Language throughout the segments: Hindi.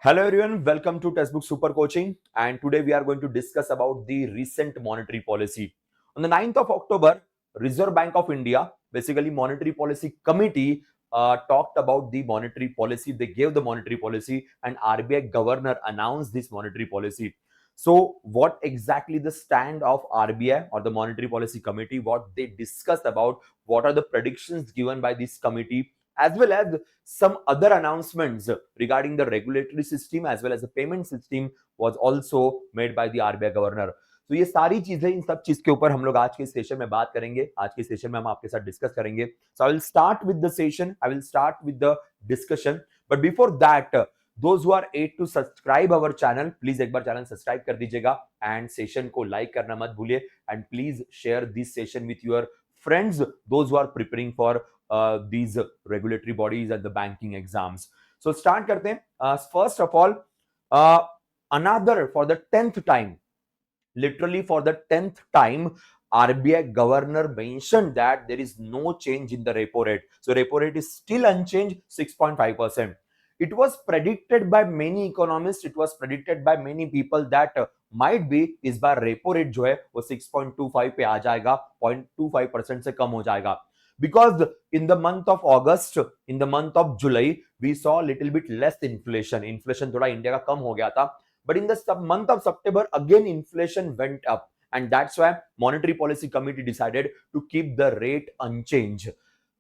Hello everyone, welcome to Textbook Super Coaching, and today we are going to discuss about the recent monetary policy. On the 9th of October, Reserve Bank of India, basically Monetary Policy Committee, talked about the monetary policy. They gave the monetary policy and RBI governor announced this monetary policy. So what exactly the stand of RBI or the Monetary Policy Committee, what they discussed about, what are the predictions given by this committee, as well as some other announcements regarding the regulatory system as well as the payment system was also made by the RBI governor. तो ये सारी चीजें, इन सब चीज के ऊपर हम लोग आज के सेशन में बात करेंगे. आज के सेशन में हम आपके साथ डिस्कस करेंगे. So I will start with the session. I will start with the discussion. But before that, those who are yet to subscribe our channel, please एक बार चैनल सब्सक्राइब कर दीजिएगा एंड सेशन को लाइक करना मत भूलिए and please share this session with your friends, those who are preparing for these regulatory bodies and the banking exams. So start karte hain. First of all, another for the 10th time, literally for the 10th time, RBI governor mentioned that there is no change in the repo rate. So repo rate is still unchanged, 6.5%. It was predicted by many economists, it was predicted by many people that might be इस बार रेपो रेट जो है वो 6.25 पे आ जाएगा, 0.25% से कम हो जाएगा. Because in the month of August, in the month of July, we saw a little bit less inflation. Inflation थोड़ा इंडिया का कम हो गया था. But in the month of September, again inflation went up, and that's why Monetary Policy Committee decided to keep the rate unchanged.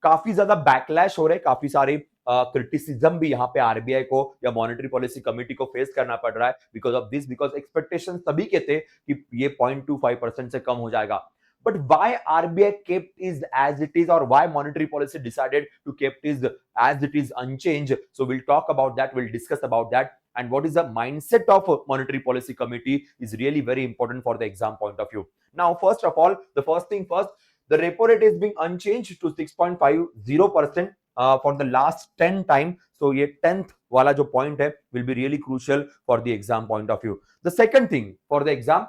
काफी ज्यादा बैकलैश हो रहे, काफी सारे क्रिटिसिज्म भी यहाँ पे आरबीआई को या मॉनेटरी पॉलिसी कमिटी को फेस करना पड़ रहा है because of this, because expectation सभी के थे कि ये 0.25% से कम हो जाएगा. But why RBI kept is as it is, or why monetary policy decided to kept is as it is unchanged? So we'll talk about that. We'll discuss about that. And what is the mindset of monetary policy committee is really very important for the exam point of view. Now, first of all, the first thing first, the repo rate is being unchanged to 6.50% for the last 10 time. So ये 10th वाला जो point है will be really crucial for the exam point of view. The second thing for the exam,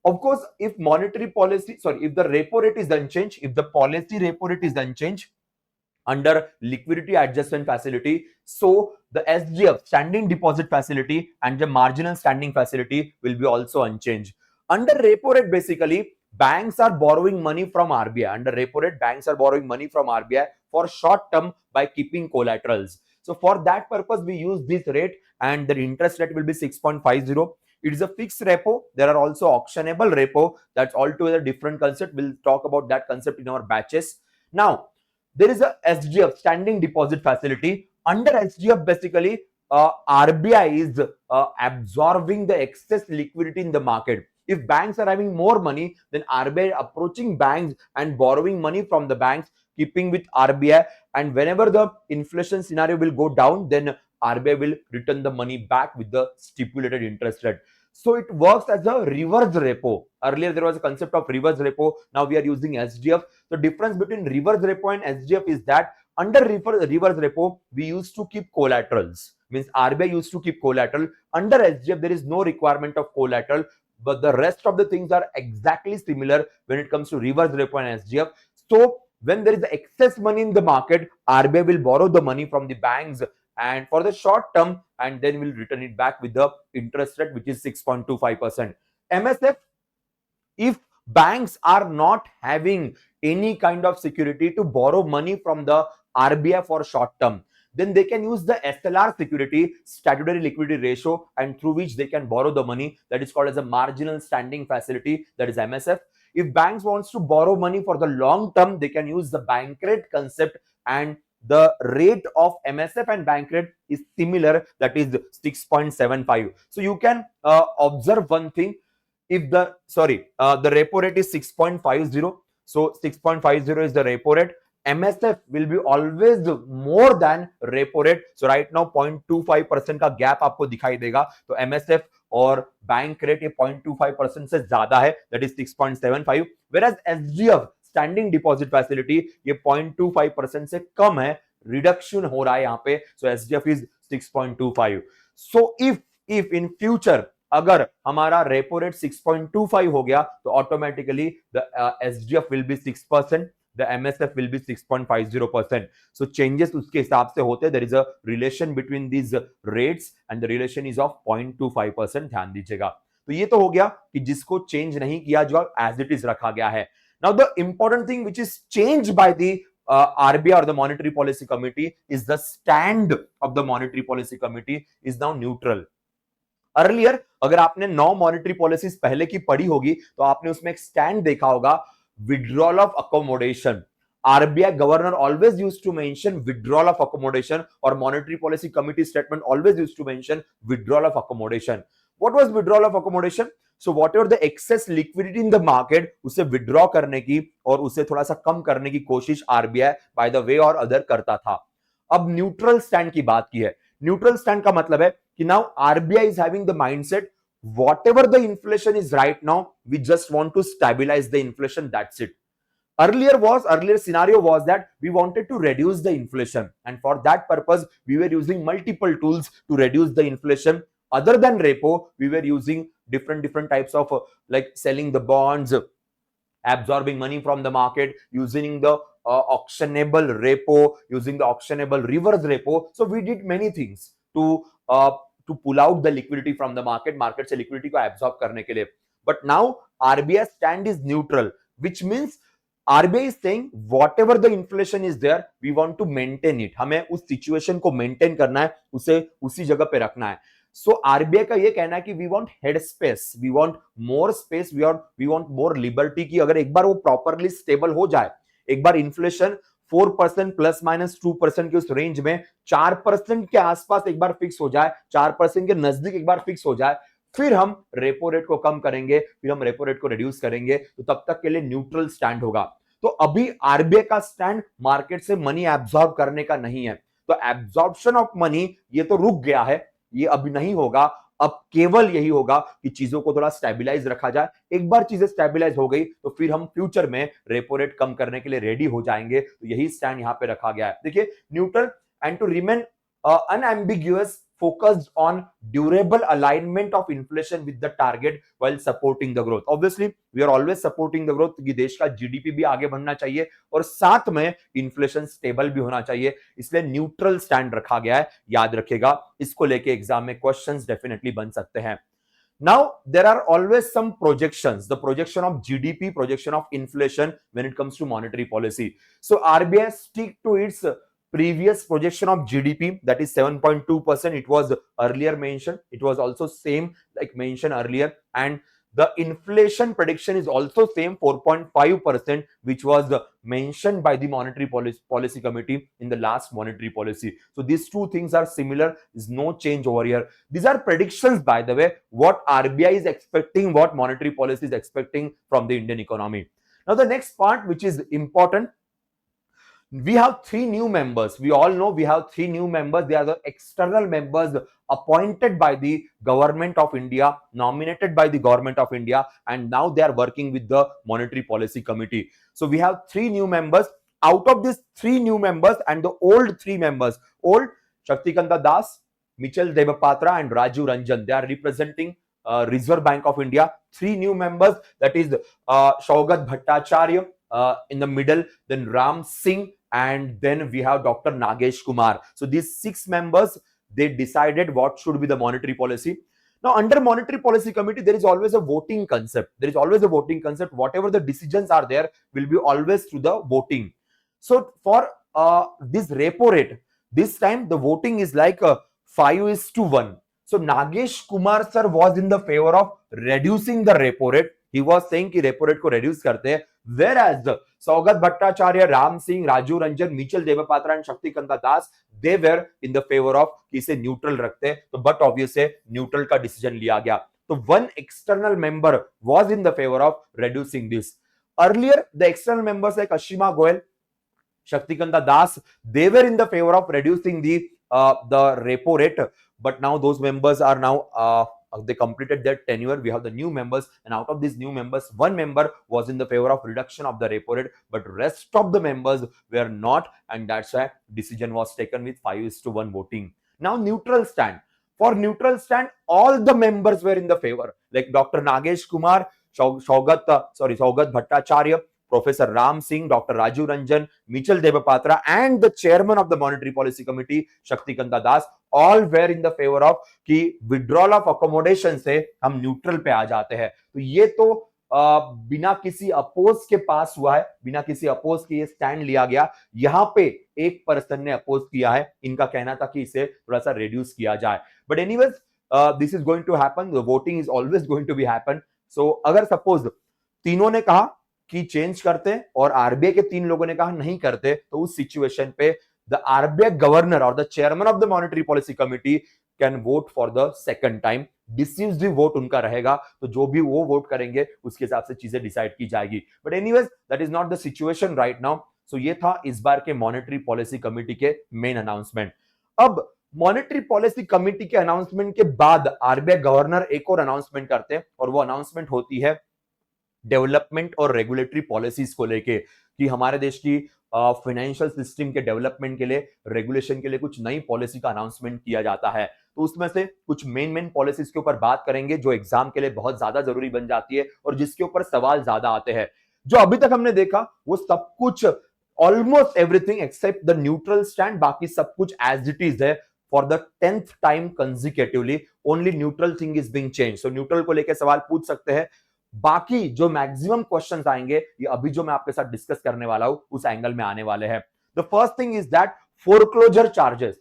of course, if monetary policy, sorry, if the repo rate is unchanged, if the policy repo rate is unchanged under liquidity adjustment facility, so the SDF, standing deposit facility, and the marginal standing facility will be also unchanged. Under repo rate, basically, banks are borrowing money from RBI. Under repo rate, banks are borrowing money from RBI for short term by keeping collaterals. So for that purpose, we use this rate, and the interest rate will be 6.50. It is a fixed repo. There are also auctionable repo. That's altogether different concept. We'll talk about that concept in our batches. Now, there is a SDF, standing deposit facility. Under SDF, basically, RBI is absorbing the excess liquidity in the market. If banks are having more money, then RBI approaching banks and borrowing money from the banks, keeping with RBI. And whenever the inflation scenario will go down, then RBI will return the money back with the stipulated interest rate. So it works as a reverse repo. Earlier there was a concept of reverse repo. Now we are using SDF. The difference between reverse repo and SDF is that under reverse repo, we used to keep collaterals. Means RBI used to keep collateral. Under SDF, there is no requirement of collateral, but the rest of the things are exactly similar when it comes to reverse repo and SDF. So when there is excess money in the market, RBI will borrow the money from the banks and for the short term, and then we'll return it back with the interest rate, which is 6.25%. MSF, if banks are not having any kind of security to borrow money from the RBI for short term, then they can use the SLR security, statutory liquidity ratio, and through which they can borrow the money. That is called as a marginal standing facility, that is MSF. If banks wants to borrow money for the long term, they can use the bank rate concept, and the rate of MSF and bank rate is similar, that is 6.75. So you can observe one thing. If the the repo rate is 6.50, so 6.50 is the repo rate. MSF will be always more than repo rate. So right now 0.25% का gap आपको दिखाई देगा. तो MSF और बैंक रेट ये 0.25% से ज्यादा है, that is 6.75. Whereas SDF, standing deposit facility, ये 0.25% से कम है, रिडक्शन हो रहा है यहाँ पे. So SDF is 6.25. So if in future अगर हमारा रेपो रेट 6.25 हो गया तो automatically the SDF will be 6%, the MSF will be 6.50%. So changes उसके हिसाब से होते हैं. There is a relation between these rates and the relation is of 0.25%. ध्यान दीजिएगा. तो ये तो हो गया कि जिसको चेंज नहीं किया, जो एज इट इज रखा गया है. Now the important thing which is changed by the RBI or the Monetary Policy Committee is the stand of the Monetary Policy Committee is now neutral. Earlier अगर आपने 9 मॉनेटरी पॉलिसीज पहले की पढ़ी होगी तो आपने उसमें एक स्टैंड देखा होगा, withdrawal of accommodation. RBI governor always used to mention withdrawal of accommodation, or monetary policy committee statement always used to mention withdrawal of accommodation. What was withdrawal of accommodation? So whatever the excess liquidity in the market, उसे withdraw करने की और उसे थोड़ा सा कम करने की कोशिश RBI by the way और अदर करता था. अब न्यूट्रल स्टैंड की बात की है. न्यूट्रल स्टैंड का मतलब है कि now RBI is having the mindset, whatever the inflation is right now, we just want to stabilize the inflation, that's it. Earlier scenario was that we wanted to reduce the inflation, and for that purpose we were using multiple tools to reduce the inflation. Other than repo, we were using different types of like selling the bonds, absorbing money from the market, using the auctionable repo, using the auctionable reverse repo. So we did many things to pull out the liquidity from the market से liquidity को absorb करने के लिए. But now RBI stand is neutral, which means RBI is saying whatever the inflation is there, we want to maintain it. हमें उस situation को maintain करना है, उसे उसी जगह पे रखना है. So RBI का ये कहना है कि we want head space, we want more space, we want more liberty कि अगर एक बार वो properly stable हो जाए, एक बार inflation 4% प्लस माइनस 2% के उस रेंज में 4% के आसपास एक बार फिक्स हो जाए, 4% के नजदीक एक बार फिक्स हो जाए, फिर हम रेपो रेट को कम करेंगे, फिर हम रेपो रेट को रिड्यूस करेंगे. तो तब तक के लिए न्यूट्रल स्टैंड होगा. तो अभी आरबीआई का स्टैंड मार्केट से मनी एब्जॉर्ब करने का नहीं है. तो एब्जॉर्प्शन ऑफ मनी ये तो रुक गया है, ये अभी नहीं होगा. अब केवल यही होगा कि चीजों को थोड़ा स्टेबलाइज रखा जाए. एक बार चीजें स्टेबलाइज हो गई तो फिर हम फ्यूचर में रेपो रेट कम करने के लिए रेडी हो जाएंगे. तो यही स्टैंड यहां पे रखा गया है. देखिए, neutral and to remain unambiguous, focused on durable alignment of inflation with the target while supporting the growth. Obviously, we are always supporting the growth कि देश का जीडीपी भी आगे बढ़ना चाहिए और साथ में इन्फ्लेशन स्टेबल भी होना चाहिए. इसलिए न्यूट्रल स्टैंड रखा गया है. याद रखेगा, इसको लेके एग्जाम में क्वेश्चंस डेफिनेटली बन सकते हैं. Now, there are always some projections, the projection of GDP, projection of inflation when it comes to monetary policy. So RBI stick to its previous projection of GDP, that is 7.2%. It was earlier mentioned. It was also same like mentioned earlier. And the inflation prediction is also same, 4.5%, which was mentioned by the Monetary Policy Committee in the last monetary policy. So these two things are similar. There's no change over here. These are predictions, by the way, what RBI is expecting, what monetary policy is expecting from the Indian economy. Now, the next part, which is important, we have 3 new members. We all know we have 3 new members. They are the external members appointed by the government of India, nominated by the government of India, and now they are working with the Monetary Policy Committee. So we have 3 new members. Out of these 3 new members and the old 3 members, old Shaktikanta Das, Michel Debapatra and Raju Ranjan, they are representing Reserve Bank of India. 3 new members, that is Shaugat Bhattacharya in the middle, then Ram Singh, and then we have Dr. Nagesh Kumar. So these 6 members, they decided what should be the monetary policy. Now, under Monetary Policy Committee, there is always a voting concept. There is always a voting concept. Whatever the decisions are there will be always through the voting. So for this repo rate, this time the voting is like 5:1. So Nagesh Kumar sir was in the favor of reducing the repo rate. He was saying कि repo rate को reduce करते हैं. Whereas Saugat Bhattacharya, Ram Singh, Raju Ranjan, Michel Debapatra and Shaktikanta Das, they were in the favor of कि इसे neutral रखते हैं. तो but obviously neutral का decision लिया गया. So one external member was in the favor of reducing this. Earlier, the external members like Ashima Goel, Shaktikanta Das, they were in the favor of reducing the repo rate. But now those members are now they completed their tenure. We have the new members, and out of these new members, one member was in the favor of reduction of the repo rate, but rest of the members were not, and that's why decision was taken with 5:1 voting. Now, neutral stand. For neutral stand, all the members were in the favor, like Dr. Nagesh Kumar, Saugat Bhattacharya, Professor Ram Singh, Dr. Rajiv Ranjan, Michel Devapatra, and the chairman of the Monetary Policy Committee, Shaktikanta Das, all were in the favor of कि withdrawal of accommodation से हम न्यूट्रल पे आ जाते हैं। तो ये तो बिना किसी अपोज के पास हुआ है, बिना किसी अपोज के ये स्टैंड लिया गया। यहां पे एक पर्सन ने अपोज किया है, इनका कहना था कि इसे थोड़ा सा रिड्यूस किया जाए। But anyways this is going to happen, the voting is always going to be happen. So अगर सपोज तीनों ने कहा कि चेंज करते और आरबीआई के 3 लोगों ने कहा नहीं करते, तो उस सिचुएशन पे द आरबीआई गवर्नर और the chairman of the monetary policy committee can vote for the second time. Decisive vote उनका रहेगा, तो जो भी वो वोट करेंगे उसके हिसाब से चीजें डिसाइड की जाएगी। But anyways that is not the situation right now. So ये था इस बार के मॉनेटरी पॉलिसी कमिटी के मेन अनाउंसमेंट। अब मॉनेटरी पॉलिसी कमिटी के अनाउंसमेंट के बाद आरबीआई गवर्नर एक और अनाउंसमेंट करते हैं, और वो अनाउंसमेंट होती है डेवलपमेंट और रेगुलेटरी पॉलिसीज को लेके कि हमारे देश की फाइनेंशियल सिस्टम के डेवलपमेंट के लिए, रेगुलेशन के लिए कुछ नई पॉलिसी का अनाउंसमेंट किया जाता है। तो उसमें से कुछ मेन पॉलिसीज के ऊपर बात करेंगे जो एग्जाम के लिए बहुत ज्यादा जरूरी बन जाती है और जिसके ऊपर सवाल ज्यादा आते हैं। जो अभी तक हमने देखा वो सब कुछ, almost everything except the neutral stand, बाकी सब कुछ एज इट इज है for the 10th time consecutively. Only neutral thing is being change. So neutral को लेकर सवाल पूछ सकते हैं। बाकी जो मैक्सिमम क्वेश्चंस आएंगे ये अभी जो मैं आपके साथ डिस्कस करने वाला हूं उस एंगल में आने वाले हैं। The first thing is that foreclosure charges.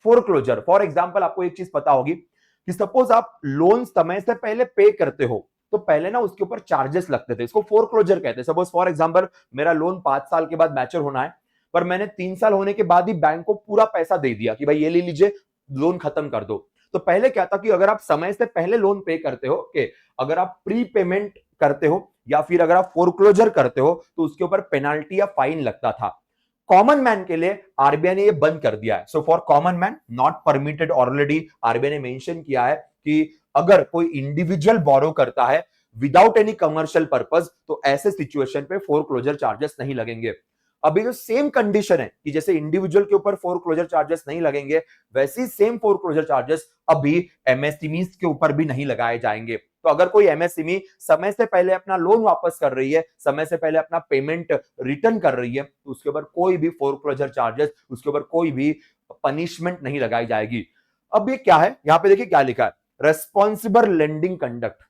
Foreclosure, for example आपको एक चीज पता होगी कि सपोज आप लोन समय से पहले पे करते हो तो पहले ना उसके ऊपर चार्जेस लगते थे, इसको फोरक्लोजर कहते हैं। सपोज फॉर एग्जांपल मेरा लोन 5 साल के बाद मैच्योर होना है, पर मैंने 3 साल होने के बाद ही बैंक को पूरा पैसा दे दिया कि भाई ये ले लीजिए, लोन खत्म कर दो। तो पहले क्या था कि अगर आप समय से पहले लोन पे करते हो, अगर आप प्री पेमेंट करते हो या फिर अगर आप फोरक्लोजर करते हो तो उसके ऊपर पेनाल्टी या फाइन लगता था। कॉमन मैन के लिए आरबीआई ने ये बंद कर दिया है। So for common man not permitted, already RBI ने मेंशन किया है कि अगर कोई इंडिविजुअल बोरो करता है विदाउट एनी कमर्शियल पर्पस तो ऐसे सिचुएशन पे फोरक्लोजर चार्जेस नहीं लगेंगे। अभी जो सेम कंडीशन है कि जैसे इंडिविजुअल के ऊपर फोरक्लोजर चार्जेस नहीं लगेंगे, वैसे सेम फोरक्लोजर चार्जेस अभी एमएसएमईज के ऊपर भी नहीं लगाए जाएंगे। तो अगर कोई एमएसएमई समय से पहले अपना लोन वापस कर रही है, समय से पहले अपना पेमेंट रिटर्न कर रही है, तो उसके ऊपर कोई भी फोरक्लोजर चार्जेस, उसके ऊपर कोई भी पनिशमेंट नहीं लगाई जाएगी। अब ये क्या है, यहां पे देखिए क्या लिखा है, रेस्पॉन्सिबल लेंडिंग कंडक्ट।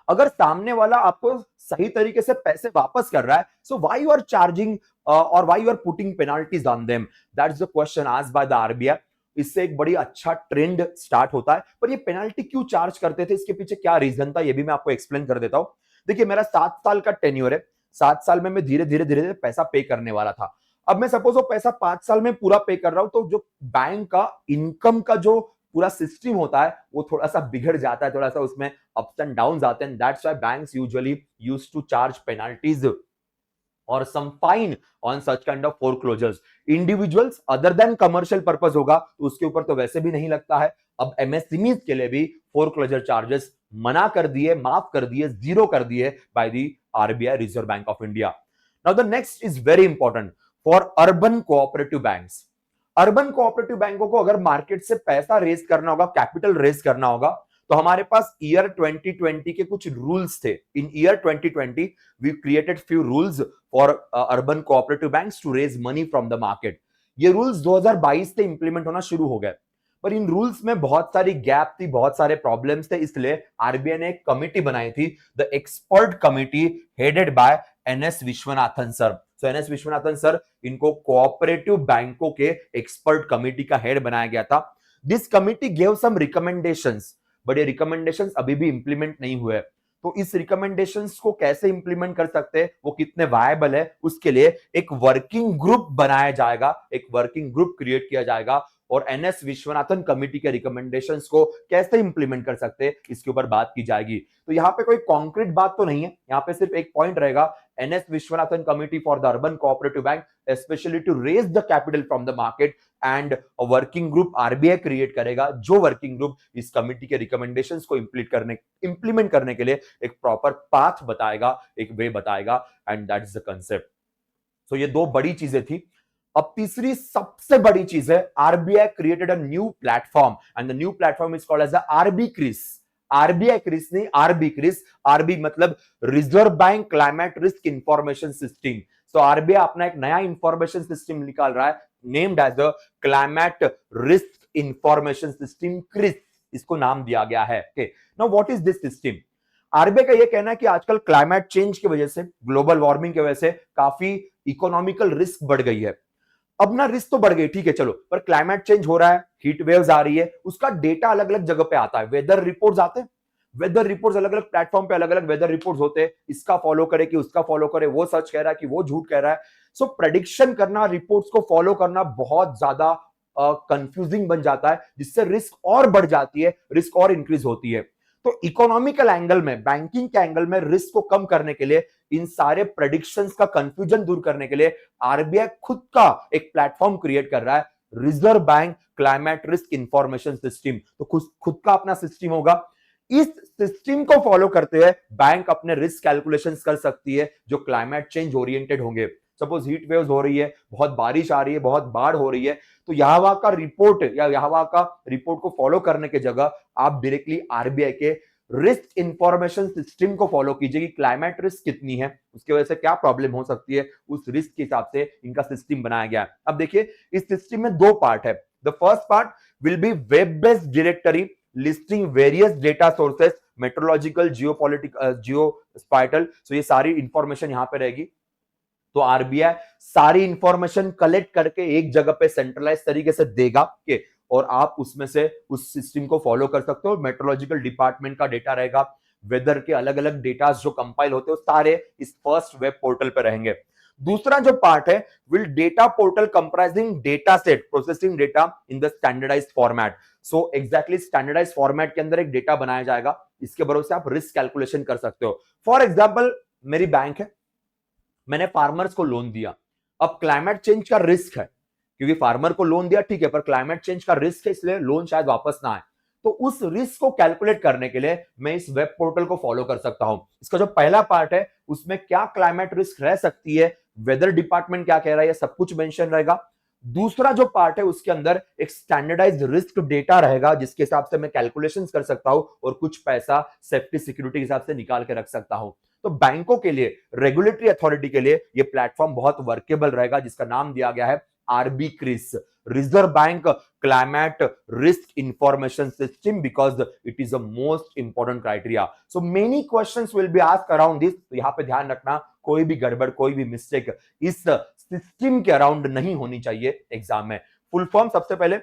अगर सामने वाला आपको सही तरीके से पैसे वापस कर रहा है, so why you are charging और why you are putting penalties on them, that's the question asked by the RBI. इससे एक बड़ी अच्छा ट्रेंड स्टार्ट होता है। पर ये पेनाल्टी क्यों चार्ज करते थे, इसके पीछे क्या रीजन था, ये भी मैं आपको एक्सप्लेन कर देता हूं। देखिए मेरा 7 साल का टेन्योर है, 7 साल में मैं धीरे धीरे पैसा पे करने वाला था। अब मैं सपोज वो पैसा 5 साल में पूरा पे कर रहा हूं, तो जो बैंक का इनकम का जो पूरा सिस्टम होता है वो थोड़ा सा बिगड़ जाता है, थोड़ा सा उसमें अप्स एंड डाउन्स आते हैं। That's why banks usually used to charge penalties और some fine on such kind of foreclosures. Individuals other than commercial purpose होगा तो उसके ऊपर तो वैसे भी नहीं लगता है। अब एमएसएमईज के लिए भी फोरक्लोजर चार्जेस मना कर दिए, माफ कर दिए, जीरो कर दिए bye the RBI, reserve bank of India. Now the next is very important for urban cooperative banks. Urban cooperative बैंकों को अगर मार्केट से पैसा रेज करना होगा, कैपिटल रेज करना होगा, तो हमारे पास ईयर 2020 के कुछ रूल्स थे। In year 2020 we created few rules for urban cooperative banks to raise money from the market. ये रूल्स 2022 से इंप्लीमेंट होना शुरू हो गए, पर इन रूल्स में बहुत सारी गैप थी, बहुत सारे प्रॉब्लम्स थे, इसलिए आरबीआई ने एक कमिटी बनाई थी, the expert committee headed by NS Vishwanathan sir. So NS Vishwanathan sir, इनको कोऑपरेटिव बैंकों के एक्सपर्ट कमिटी का हेड बनाया गया था। This committee give some recommendations, but ये रिकमेंडेशंस अभी भी इंप्लीमेंट नहीं हुए। तो इस रिकमेंडेशंस को कैसे इंप्लीमेंट कर सकते हैं, वो कितने वायबल है, उसके लिए एक वर्किंग ग्रुप बनाया जाएगा, एक वर्किंग ग्रुप क्रिएट किया जाएगा और एनएस विश्वनाथन कमिटी के रिकमेंडेशंस को कैसे इंप्लीमेंट कर सकते हैं इसके ऊपर बात की जाएगी। तो यहां पे कोई कॉन्क्रीट बात तो नहीं है, यहां पे सिर्फ एक पॉइंट रहेगा, NS Vishwanathan committee for the urban cooperative bank specially to raise the capital from the market and working group RBI create करेगा, जो वर्किंग ग्रुप इस कमिटी के रिकमेंडेशंस को इंप्लीमेंट करने के लिए एक प्रॉपर पाथ बताएगा, एक वे बताएगा, and that is the concept. So ये दो बड़ी चीजें थी। अब तीसरी सबसे बड़ी चीज है, RBI created a new platform and the new platform is called as the RB CRIS. RBI CRIS नहीं, आरबी क्रिस। आरबी मतलब reserve bank climate risk information system. तो आरबीआई अपना एक नया इंफॉर्मेशन सिस्टम निकाल रहा है, named as the climate risk information system, CRIS इसको नाम दिया गया है। Okay, now what is this system? RBI का यह कहना है कि आजकल क्लाइमेट चेंज की वजह से, ग्लोबल वार्मिंग की वजह से काफी इकोनॉमिकल रिस्क बढ़ गई है। अब ना रिस्क तो बढ़ गई, ठीक है चलो, पर क्लाइमेट चेंज हो रहा है, हीट वेव्स आ रही है, उसका डेटा अलग अलग जगह पे आता है, वेदर रिपोर्ट्स आते हैं, वेदर रिपोर्ट्स अलग अलग प्लेटफॉर्म पे अलग अलग वेदर रिपोर्ट्स होते हैं, इसका फॉलो करे कि उसका फॉलो करे, वो सच कह रहा है कि वो झूठ कह रहा है। सो प्रेडिक्शन करना, रिपोर्ट्स को फॉलो करना बहुत ज्यादा कंफ्यूजिंग बन जाता है, जिससे रिस्क और बढ़ जाती है, रिस्क और इंक्रीज होती है। तो इकोनॉमिकल एंगल में, बैंकिंग के एंगल में रिस्क को कम करने के लिए, इन सारे प्रेडिक्शंस का कंफ्यूजन दूर करने के लिए आरबीआई खुद का एक प्लेटफॉर्म क्रिएट कर रहा है, reserve bank climate risk information system. तो खुद का अपना सिस्टम होगा। इस सिस्टम को फॉलो करते हुए बैंक अपने रिस्क कैलकुलेशंस कर सकती है जो क्लाइमेट चेंज ओरिएंटेड होंगे। सपोज हीट वेव्स हो रही है, बहुत बारिश आ रही है, बहुत बाढ़ हो रही है, तो यहाँ वहां का रिपोर्ट या यहाँ वहां का रिपोर्ट को फॉलो करने की जगह आप डायरेक्टली आरबीआई के रिस्क इंफॉर्मेशन सिस्टम को फॉलो कीजिए कि क्लाइमेट रिस्क कितनी है, उसकी वजह से क्या प्रॉब्लम हो सकती है, उस रिस्क के हिसाब से इनका सिस्टम बनाया गया है। अब देखिए, इस सिस्टम में दो पार्ट है। The first part will be web based directory listing various data sources, meteorological, geopolitical, geospatial, so ये सारी इंफॉर्मेशन यहां पे रहेगी। तो आरबीआई सारी इंफॉर्मेशन कलेक्ट करके एक जगह पे सेंट्रलाइज तरीके से देगा के, और आप उसमें से उस सिस्टम को फॉलो कर सकते हो। मेट्रोलॉजिकल डिपार्टमेंट का डेटा रहेगा, वेदर के अलग अलग डेटा जो कंपाइल होते हैं सारे इस फर्स्ट वेब पोर्टल पे रहेंगे। दूसरा जो पार्ट है, will data portal comprising data set processing data in the standardised format. So exactly standardised format के अंदर एक डेटा बनाया जाएगा, इसके भरोसे आप रिस्क कैलकुलेशन कर सकते हो। फॉर एग्जाम्पल, मेरी बैंक है, मैंने फार्मर्स को लोन दिया, अब क्लाइमेट चेंज का रिस्क है, क्योंकि फार्मर को लोन दिया ठीक है, पर क्लाइमेट चेंज का रिस्क है, इसलिए लोन शायद वापस ना आए। तो उस रिस्क को कैलकुलेट करने के लिए मैं इस वेब पोर्टल को फॉलो कर सकता हूं। इसका जो पहला पार्ट है, उसमें क्या क्लाइमेट रिस्क रह सकती है, वेदर डिपार्टमेंट क्या कह रहा है, सब कुछ मेंशन रहेगा। दूसरा जो पार्ट है, उसके अंदर एक स्टैंडर्डाइज्ड रिस्क डेटा रहेगा, जिसके हिसाब से मैं कैलकुलेशंस कर सकता हूं और कुछ पैसा सेफ्टी सिक्योरिटी के हिसाब से निकाल के रख सकता हूं। तो बैंकों के लिए, रेगुलेटरी अथॉरिटी के लिए ये प्लेटफॉर्म बहुत वर्केबल रहेगा, जिसका नाम दिया गया है RB CRIS, reserve bank climate risk information system, because it is the most important criteria. So many questions will be asked around this. तो यहां पे ध्यान रखना, कोई भी गड़बड़, कोई भी मिस्टेक इस सिस्टम के अराउंड नहीं होनी चाहिए एग्जाम में। फुल फॉर्म सबसे पहले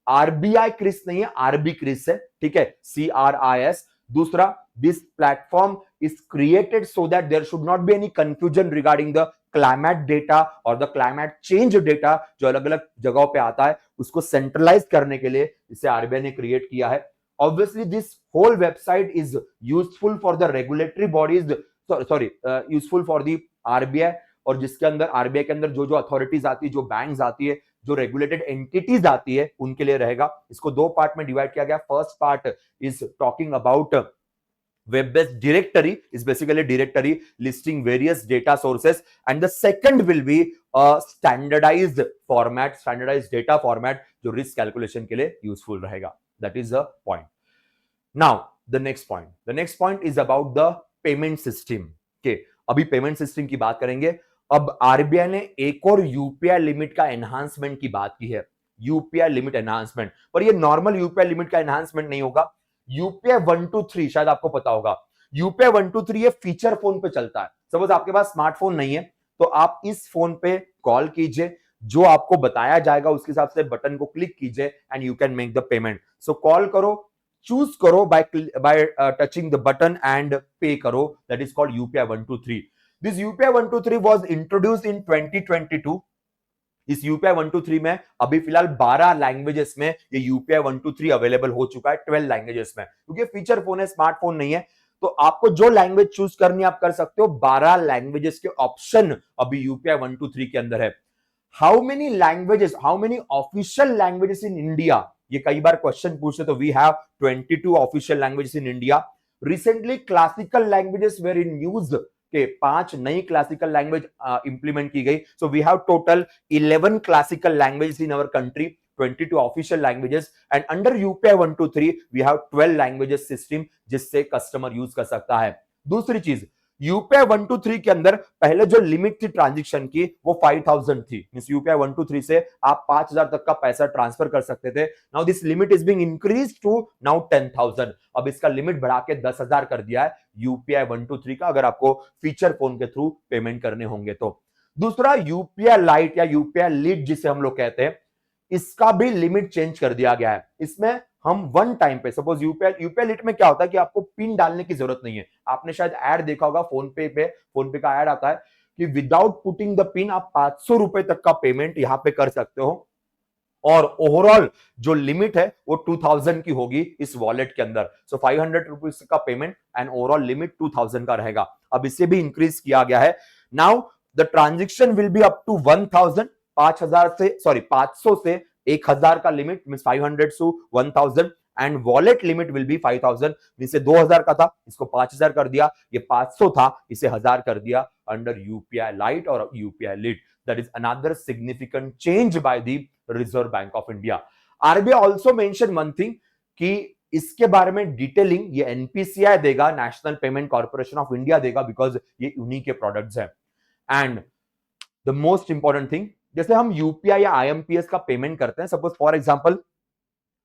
आरबीआई क्रिस नहीं है, आरबी क्रिस है, ठीक है, CRIS। दूसरा, this platform is created so that there should not be any confusion regarding the climate data or the climate change data जो अलग अलग जगहों पे आता है, उसको सेंट्रलाइज करने के लिए इसे आरबीआई ने क्रिएट किया है। Obviously this whole website is useful for the regulatory bodies, useful for the RBI, और जिसके अंदर आरबीआई के अंदर जो जो अथॉरिटीज आती है, जो बैंक्स आती है, जो रेगुलेटेड एंटिटीज आती है, उनके लिए रहेगा। इसको दो पार्ट में डिवाइड किया गया। First part is talking about web-based directory, is basically directory listing various data sources, and the second will be a standardized format, standardized data format जो risk calculation के लिए useful रहेगा। That is the point. Now the next point is about the payment system. Okay, अभी पेमेंट सिस्टम की बात करेंगे। अब आरबीआई ने एक और यूपीआई लिमिट का एनहांसमेंट की बात की है, यूपीआई लिमिट एनहांसमेंट। पर ये नॉर्मल यूपीआई लिमिट का एनहांसमेंट नहीं होगा। यूपीआई 123 शायद आपको पता होगा, यूपीआई 123 ये फीचर फोन पे चलता है। सपोज आपके पास स्मार्टफोन नहीं है, तो आप इस फोन पे कॉल कीजिए, जो आपको बताया जाएगा उसके हिसाब से बटन को क्लिक कीजिए and you can make the payment. So call करो, चूज करो bye touching the button and पे करो, that is called UPI 123। This UPI 123 was introduced in 2022। इस यूपीआई 123 में अभी फिलहाल 12 लैंग्वेजेस में ये यूपीआई 123 अवेलेबल हो चुका है, 12 लैंग्वेजेस में, क्योंकि फीचर फोन है, स्मार्टफोन नहीं है, तो आपको जो लैंग्वेज चूज करनी आप कर सकते हो। 12 लैंग्वेजेस के ऑप्शन अभी यूपीआई 123 के अंदर है। How many languages, how many official languages in India, ये कई बार क्वेश्चन पूछते, तो we have 22 official languages in India. Recently classical languages were in use के 5 नई क्लासिकल लैंग्वेज इंप्लीमेंट की गई। So we have total 11 classical languages in our country. 22 official languages and under UPI 123 we have 12 languages system जिससे कस्टमर यूज कर सकता है। दूसरी चीज, यूपीआई 123 के अंदर पहले जो लिमिट थी ट्रांजेक्शन की वो 5000 थी। मींस यूपीआई 123 से आप 5000 तक का पैसा ट्रांसफर कर सकते थे। Now this limit is being increased to now 10000। अब इसका लिमिट बढ़ा के 10000 कर दिया है यूपीआई 123 का, अगर आपको फीचर फोन के थ्रू पेमेंट करने होंगे तो। दूसरा, यूपीआई लाइट या यूपीआई लीड जिसे हम लोग कहते हैं, इसका भी लिमिट चेंज कर दिया गया है। इसमें हम वन टाइम पे, सपोज यूपीआई लिट में क्या होता है कि आपको पिन डालने की जरूरत नहीं है। आपने शायद ऐड देखा होगा फोन पे का ऐड आता है कि विदाउट पुटिंग द पिन आप 500 रुपए तक का पेमेंट यहां पे कर सकते हो और ओवरऑल जो लिमिट है वो 2000 की होगी इस वॉलेट के अंदर। सो 500 रुपीज का पेमेंट एंड ओवरऑल लिमिट 2000 का रहेगा। अब इसे भी इंक्रीज किया गया है। Now the transaction will be up to 1000, 500 से 1000 का limit, means 500 to 1000 and wallet limit will be 5000। Means 2000 का था, इसको 5000 कर दिया। ये 500 था, इसे 1000 कर दिया अंडर यूपीआई लाइट और UPI lead. That is another significant change by the reserve bank of India. RBI also mention one thing कि इसके बारे में डिटेलिंग ये एनपीसीआई देगा, national payment corporation of India देगा, बिकॉज ये उन्हीं के प्रोडक्ट्स हैं। And the most important thing, जैसे हम यूपीआई या आईएमपीएस का पेमेंट करते हैं, सपोज फॉर एग्जांपल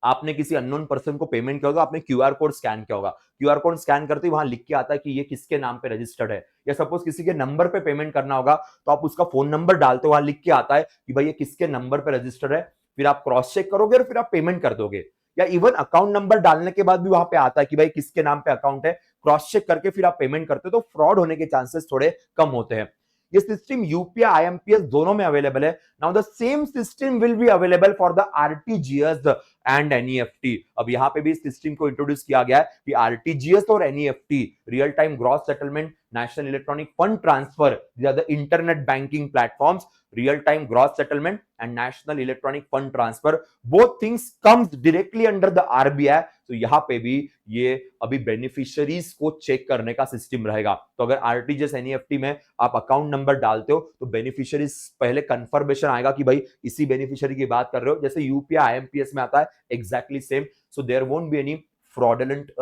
आपने किसी अननोन पर्सन को पेमेंट किया होगा, आपने क्यूआर कोड स्कैन किया होगा। क्यूआर कोड स्कैन करते ही वहां लिख के आता है कि ये किसके नाम पे रजिस्टर्ड है। या सपोज किसी के नंबर पे पेमेंट करना होगा तो आप उसका फोन नंबर डालते हो, वहां लिख के आता है कि भाई ये किसके नंबर पे रजिस्टर्ड है। फिर आप क्रॉस चेक करोगे और फिर आप पेमेंट कर दोगे। या इवन अकाउंट नंबर डालने के बाद भी वहां पे आता है कि भाई किसके नाम पे अकाउंट है, क्रॉस चेक करके फिर आप पेमेंट करते हो, तो फ्रॉड होने के चांसेस थोड़े कम होते हैं। ये सिस्टम यूपीआई आईएमपीएस दोनों में अवेलेबल है। Now the same system will be available for the RTGS and NEFT. अब यहां पे भी इस सिस्टम को इंट्रोड्यूस किया गया है कि आरटीजीएस और NEFT, real time gross settlement, national electronic fund transfer, these are the internet banking platforms, real time gross settlement and national electronic fund transfer, both things comes directly under the RBI. तो यहां पे भी ये अभी बेनिफिशियरीज को चेक करने का सिस्टम रहेगा। तो अगर आरटीजीएस एनईएफटी में आप अकाउंट नंबर डालते हो तो बेनिफिशियरीज पहले कंफर्मेशन आएगा कि भाई इसी बेनिफिशियरी की बात कर रहे हो, जैसे यूपीआई आईएमपीएस में आता है exactly same. So there won't be any fraudulent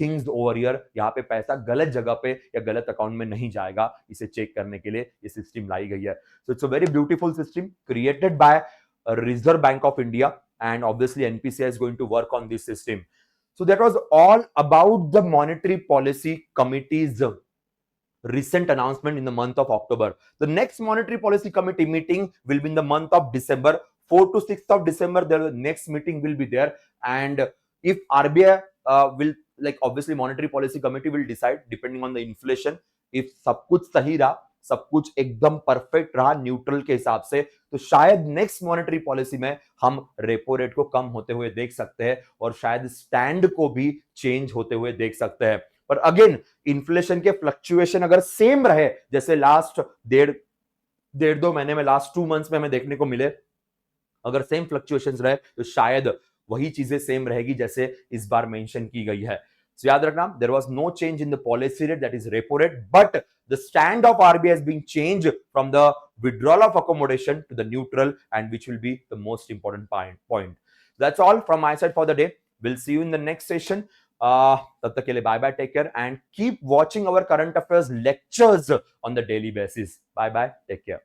things over here. यहाँ पे पैसा गलत जगह पे या गलत अकाउंट में नहीं जाएगा, इसे चेक करने के लिए ये सिस्टम लाई गई है। So it's a very beautiful system created by reserve bank of India and obviously NPCI is going to work on this system. So that was all about the monetary policy committee's recent announcement in the month of October. The next monetary policy committee meeting will be in the month of December, 4th to 6th of December. The next meeting will be there, and if RBI will, like, obviously monetary policy committee will decide depending on the inflation. If सब कुछ सही रहा, सब कुछ एकदम परफेक्ट रहा न्यूट्रल के हिसाब से, तो शायद नेक्स्ट मॉनेटरी पॉलिसी में हम रेपो रेट को कम होते हुए देख सकते हैं और शायद स्टैंड को भी चेंज होते हुए देख सकते हैं। पर अगेन इन्फ्लेशन के फ्लक्चुएशन अगर सेम रहे जैसे लास्ट डेढ़ दो महीने में, लास्ट 2 मंथ्स में हमें देखने को मिले, अगर सेम फ्लक्चुएशंस रहे तो शायद वही चीजें सेम रहेगी जैसे इस बार मेंशन की गई है। So याद रखना, there was no change in the policy rate, that is repo rate, but the stand of RBI has been changed from the withdrawal of accommodation to the neutral, and which will be the most important point. That's all from my side for the day. We'll see you in the next session. तब तक के लिए bye bye, take care, and keep watching our current affairs lectures on the daily basis. Bye bye, take care.